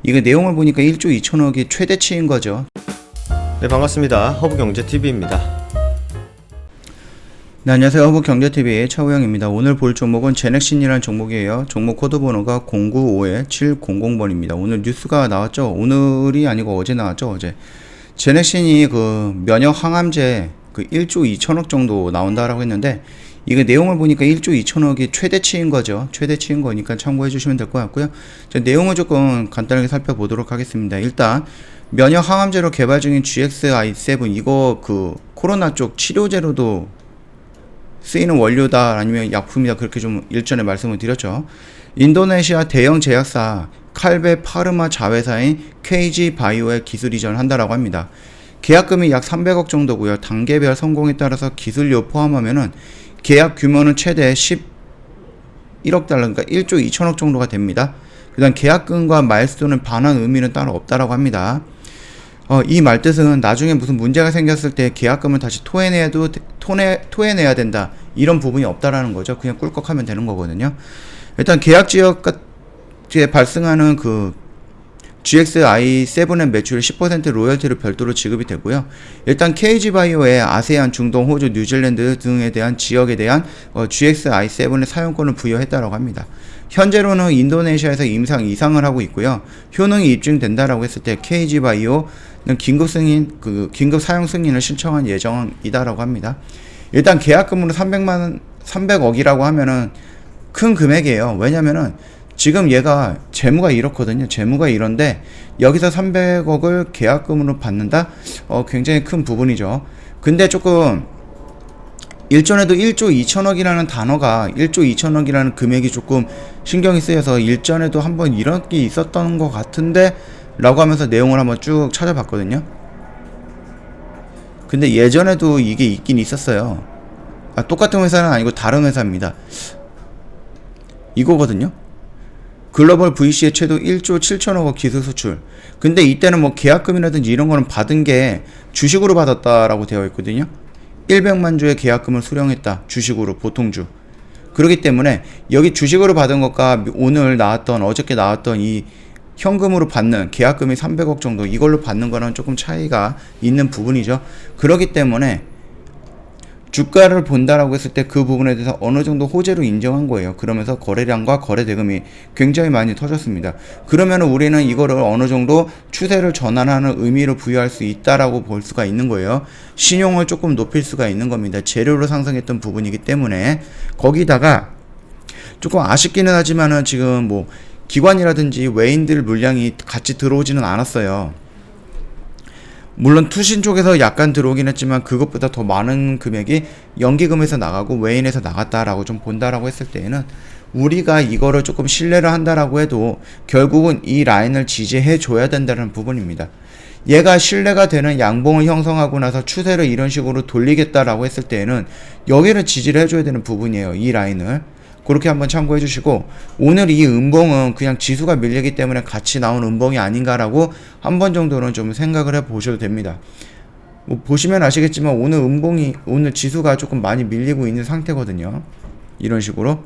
이거 내용을 보니까 1조 2천억이 최대치인 거죠. 네, 반갑습니다. 허브경제TV입니다. 네, 안녕하세요. 허브경제TV의 차우영입니다. 오늘 볼 종목은 제넥신이라는 종목이에요. 종목 코드 번호가 095-700번입니다. 오늘 뉴스가 나왔죠. 오늘이 아니고 어제 나왔죠. 어제 제넥신이 그 면역 항암제 그 1조 2천억 정도 나온다라고 했는데, 이거 내용을 보니까 1조 2천억이 최대치인 거죠. 최대치인 거니까 참고해 주시면 될 것 같고요. 자, 내용을 조금 간단하게 살펴보도록 하겠습니다. 일단 면역 항암제로 개발 중인 GXI7, 이거 그 코로나 쪽 치료제로도 쓰이는 원료다, 아니면 약품이다, 그렇게 좀 일전에 말씀을 드렸죠. 인도네시아 대형 제약사 칼베 파르마 자회사인 KG 바이오에 기술 이전을 한다라고 합니다. 계약금이 약 300억 정도고요. 단계별 성공에 따라서 기술료 포함하면은 계약 규모는 최대 11억 달러, 그러니까 1조 2천억 정도가 됩니다. 그다음 계약금과 마일스톤을 반환 의미는 따로 없다라고 합니다. 이 말뜻은 나중에 무슨 문제가 생겼을 때 계약금을 다시 토해내야 된다, 이런 부분이 없다라는 거죠. 그냥 꿀꺽하면 되는 거거든요. 일단 계약 지역에 발생하는 그 GXI7의 매출의 10% 로열티를 별도로 지급이 되고요. 일단 KG바이오의 아세안, 중동, 호주, 뉴질랜드 등에 대한 지역에 대한 GXI7의 사용권을 부여했다고 합니다. 현재로는 인도네시아에서 임상 이상을 하고 있고요. 효능이 입증된다라고 했을 때 KG바이오는 긴급 사용 승인을 신청한 예정이다라고 합니다. 일단 계약금으로 300억이라고 하면은 큰 금액이에요. 왜냐면은 지금 얘가 재무가 이렇거든요. 재무가 이런데 여기서 300억을 계약금으로 받는다? 굉장히 큰 부분이죠. 근데 조금 일전에도 1조 2천억이라는 단어가, 1조 2천억이라는 금액이 조금 신경이 쓰여서 일전에도 한번 이런 게 있었던 것 같은데 라고 하면서 내용을 한번 쭉 찾아봤거든요. 근데 예전에도 이게 있긴 있었어요. 똑같은 회사는 아니고 다른 회사입니다. 이거거든요. 글로벌 VC의 최도 1조 7천억억 기술 수출. 근데 이때는 뭐 계약금이라든지 이런 거는 받은 게 주식으로 받았다라고 되어 있거든요. 100만 주의 계약금을 수령했다. 주식으로, 보통주. 그렇기 때문에 여기 주식으로 받은 것과 오늘 나왔던, 어저께 나왔던 이 현금으로 받는 계약금이 300억 정도, 이걸로 받는 거랑 조금 차이가 있는 부분이죠. 그렇기 때문에 주가를 본다라고 했을 때 그 부분에 대해서 어느 정도 호재로 인정한 거예요. 그러면서 거래량과 거래 대금이 굉장히 많이 터졌습니다. 그러면 우리는 이거를 어느 정도 추세를 전환하는 의미로 부여할 수 있다라고 볼 수가 있는 거예요. 신용을 조금 높일 수가 있는 겁니다. 재료로 상승했던 부분이기 때문에. 거기다가 조금 아쉽기는 하지만은 지금 뭐 기관이라든지 외인들 물량이 같이 들어오지는 않았어요. 물론 투신 쪽에서 약간 들어오긴 했지만 그것보다 더 많은 금액이 연기금에서 나가고 외인에서 나갔다라고 좀 본다라고 했을 때에는, 우리가 이거를 조금 신뢰를 한다라고 해도 결국은 이 라인을 지지해 줘야 된다는 부분입니다. 얘가 신뢰가 되는 양봉을 형성하고 나서 추세를 이런 식으로 돌리겠다라고 했을 때에는 여기를 지지를 해줘야 되는 부분이에요. 이 라인을. 그렇게 한번 참고해 주시고, 오늘 이 음봉은 그냥 지수가 밀리기 때문에 같이 나온 음봉이 아닌가라고 한 번 정도는 좀 생각을 해 보셔도 됩니다. 뭐 보시면 아시겠지만 오늘 지수가 조금 많이 밀리고 있는 상태거든요. 이런 식으로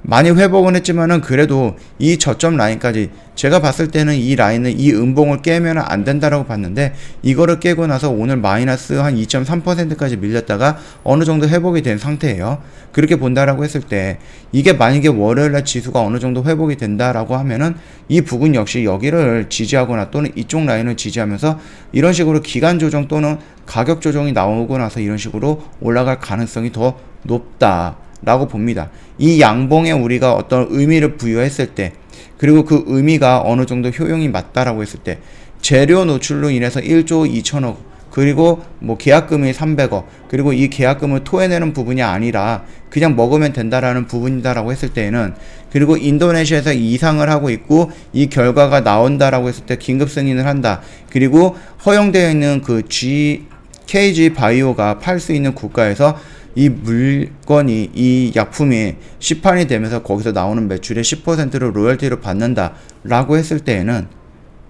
많이 회복은 했지만은 그래도 이 저점 라인까지, 제가 봤을 때는 이 라인은 이 음봉을 깨면 안 된다라고 봤는데, 이거를 깨고 나서 오늘 마이너스 한 2.3%까지 밀렸다가 어느 정도 회복이 된 상태예요. 그렇게 본다라고 했을 때, 이게 만약에 월요일날 지수가 어느 정도 회복이 된다라고 하면은 이 부분 역시 여기를 지지하거나 또는 이쪽 라인을 지지하면서 이런 식으로 기간 조정 또는 가격 조정이 나오고 나서 이런 식으로 올라갈 가능성이 더 높다 라고 봅니다. 이 양봉에 우리가 어떤 의미를 부여했을 때, 그리고 그 의미가 어느 정도 효용이 맞다라고 했을 때, 재료 노출로 인해서 1조 2천억, 그리고 뭐 계약금이 300억, 그리고 이 계약금을 토해내는 부분이 아니라 그냥 먹으면 된다라는 부분이다라고 했을 때에는, 그리고 인도네시아에서 이상을 하고 있고 이 결과가 나온다라고 했을 때 긴급 승인을 한다. 그리고 허용되어 있는 그 KG 바이오가 팔 수 있는 국가에서 이 물건이, 이 약품이 시판이 되면서 거기서 나오는 매출의 10%를 로열티로 받는다 라고 했을 때에는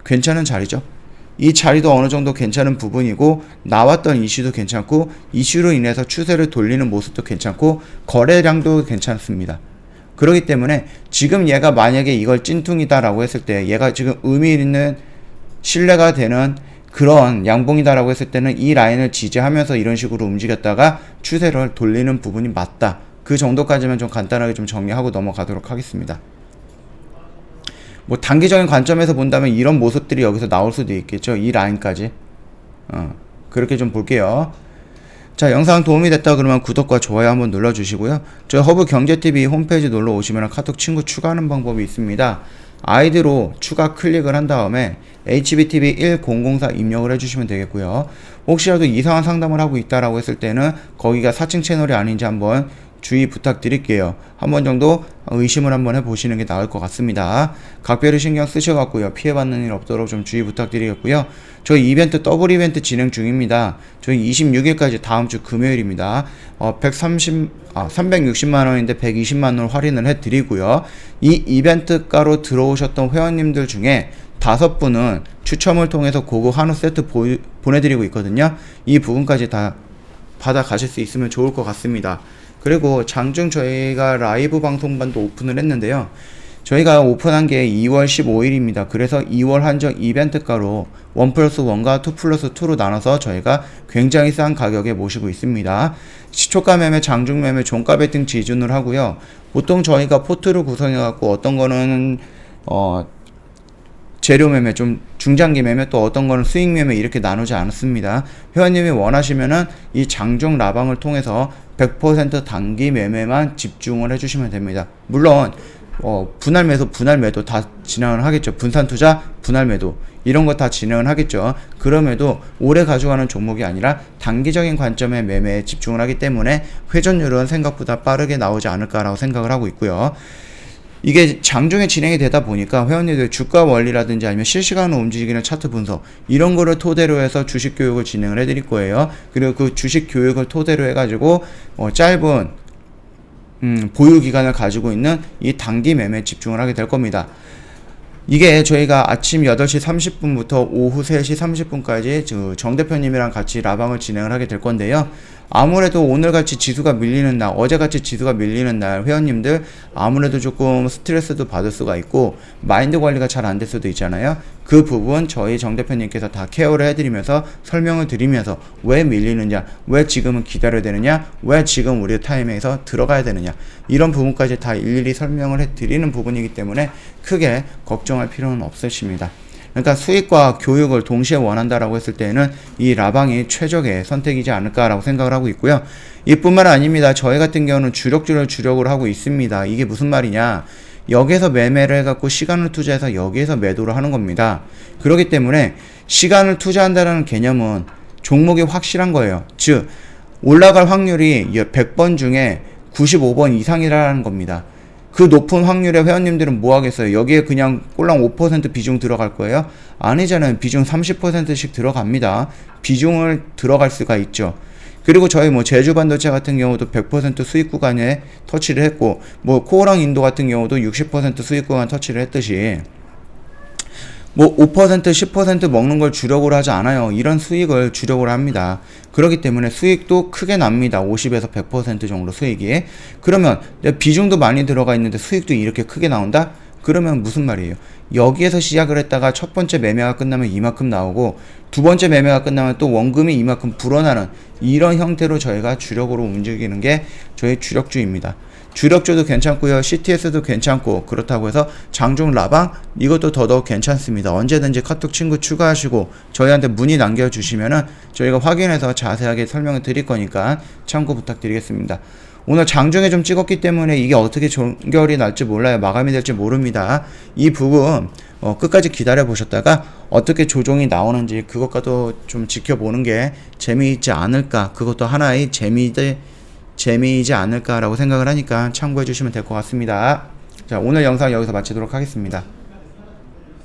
괜찮은 자리죠. 이 자리도 어느 정도 괜찮은 부분이고, 나왔던 이슈도 괜찮고, 이슈로 인해서 추세를 돌리는 모습도 괜찮고, 거래량도 괜찮습니다. 그렇기 때문에 지금 얘가 만약에 이걸 찐퉁이다라고 했을 때 얘가 지금 의미 있는 신뢰가 되는 그런 양봉이다라고 했을 때는 이 라인을 지지하면서 이런 식으로 움직였다가 추세를 돌리는 부분이 맞다. 그 정도까지만 좀 간단하게 좀 정리하고 넘어가도록 하겠습니다. 뭐 단기적인 관점에서 본다면 이런 모습들이 여기서 나올 수도 있겠죠. 이 라인까지. 그렇게 좀 볼게요. 자, 영상 도움이 됐다 그러면 구독과 좋아요 한번 눌러주시고요. 저희 허브경제TV 홈페이지 놀러 오시면 카톡 친구 추가하는 방법이 있습니다. 아이디로 추가 클릭을 한 다음에 HBTV1004 입력을 해주시면 되겠고요. 혹시라도 이상한 상담을 하고 있다라고 했을 때는 거기가 사칭 채널이 아닌지 한번 주의 부탁드릴게요. 한 번 정도 의심을 한번 해보시는 게 나을 것 같습니다. 각별히 신경 쓰셔갖고요. 피해받는 일 없도록 좀 주의 부탁드리겠고요. 저희 이벤트 더블 이벤트 진행 중입니다. 저희 26일까지 다음 주 금요일입니다. 360만원인데 120만원 할인을 해드리고요. 이 이벤트가로 들어오셨던 회원님들 중에 5분은 추첨을 통해서 고급 한우 세트 보내드리고 있거든요. 이 부분까지 다 받아 가실 수 있으면 좋을 것 같습니다. 그리고 장중 저희가 라이브 방송반도 오픈을 했는데요. 저희가 오픈한 게 2월 15일입니다. 그래서 2월 한정 이벤트가로 1+1과 2+2로 나눠서 저희가 굉장히 싼 가격에 모시고 있습니다. 시초가 매매, 장중 매매, 종가 베팅 기준으로 하고요. 보통 저희가 포트를 구성해갖고 어떤 거는 재료 매매, 좀 중장기 매매, 또 어떤 거는 수익 매매 이렇게 나누지 않습니다. 회원님이 원하시면은 이 장중 라방을 통해서 100% 단기 매매만 집중을 해주시면 됩니다. 물론 분할 매수, 분할 매도 다 진행을 하겠죠. 분산 투자, 분할 매도 이런 거 다 진행을 하겠죠. 그럼에도 오래 가져가는 종목이 아니라 단기적인 관점의 매매에 집중을 하기 때문에 회전율은 생각보다 빠르게 나오지 않을까라고 생각을 하고 있고요. 이게 장중에 진행이 되다 보니까 회원님들 주가 원리라든지 아니면 실시간으로 움직이는 차트 분석 이런 거를 토대로 해서 주식 교육을 진행을 해드릴 거예요. 그리고 그 주식 교육을 토대로 해가지고 짧은 보유 기간을 가지고 있는 이 단기 매매에 집중을 하게 될 겁니다. 이게 저희가 아침 8시 30분부터 오후 3시 30분까지 정 대표님이랑 같이 라방을 진행을 하게 될 건데요. 아무래도 오늘같이 지수가 밀리는 날, 어제같이 지수가 밀리는 날 회원님들 아무래도 조금 스트레스도 받을 수가 있고 마인드 관리가 잘 안 될 수도 있잖아요. 그 부분 저희 정 대표님께서 다 케어를 해드리면서 설명을 드리면서 왜 밀리느냐, 왜 지금은 기다려야 되느냐, 왜 지금 우리 타임에서 들어가야 되느냐 이런 부분까지 다 일일이 설명을 해드리는 부분이기 때문에 크게 걱정할 필요는 없으십니다. 그러니까 수익과 교육을 동시에 원한다라고 했을 때는 이 라방이 최적의 선택이지 않을까라고 생각을 하고 있고요. 이뿐만 아닙니다. 저희 같은 경우는 주력주를 주력으로 하고 있습니다. 이게 무슨 말이냐? 여기에서 매매를 해갖고 시간을 투자해서 여기에서 매도를 하는 겁니다. 그렇기 때문에 시간을 투자한다는 개념은 종목이 확실한 거예요. 즉 올라갈 확률이 100번 중에 95번 이상이라는 겁니다. 그 높은 확률의 회원님들은 뭐 하겠어요? 여기에 그냥 꼴랑 5% 비중 들어갈 거예요? 아니잖아요. 비중 30%씩 들어갑니다. 비중을 들어갈 수가 있죠. 그리고 저희 제주 반도체 같은 경우도 100% 수익 구간에 터치를 했고, 코어랑 인도 같은 경우도 60% 수익 구간 터치를 했듯이, 5%, 10% 먹는 걸 주력으로 하지 않아요. 이런 수익을 주력으로 합니다. 그렇기 때문에 수익도 크게 납니다. 50에서 100% 정도 수익이. 그러면 비중도 많이 들어가 있는데 수익도 이렇게 크게 나온다? 그러면 무슨 말이에요? 여기에서 시작을 했다가 첫 번째 매매가 끝나면 이만큼 나오고 두 번째 매매가 끝나면 또 원금이 이만큼 불어나는 이런 형태로 저희가 주력으로 움직이는 게 저희 주력주입니다. 주력주도 괜찮고요. CTS도 괜찮고 그렇다고 해서 장중 라방 이것도 더더욱 괜찮습니다. 언제든지 카톡 친구 추가하시고 저희한테 문의 남겨주시면은 저희가 확인해서 자세하게 설명을 드릴 거니까 참고 부탁드리겠습니다. 오늘 장중에 좀 찍었기 때문에 이게 어떻게 종결이 날지 몰라요. 마감이 될지 모릅니다. 이 부분 끝까지 기다려 보셨다가 어떻게 조정이 나오는지 그것과도 좀 지켜보는 게 재미있지 않을까. 그것도 하나의 재미이지 않을까라고 생각을 하니까 참고해 주시면 될 것 같습니다. 자, 오늘 영상 여기서 마치도록 하겠습니다.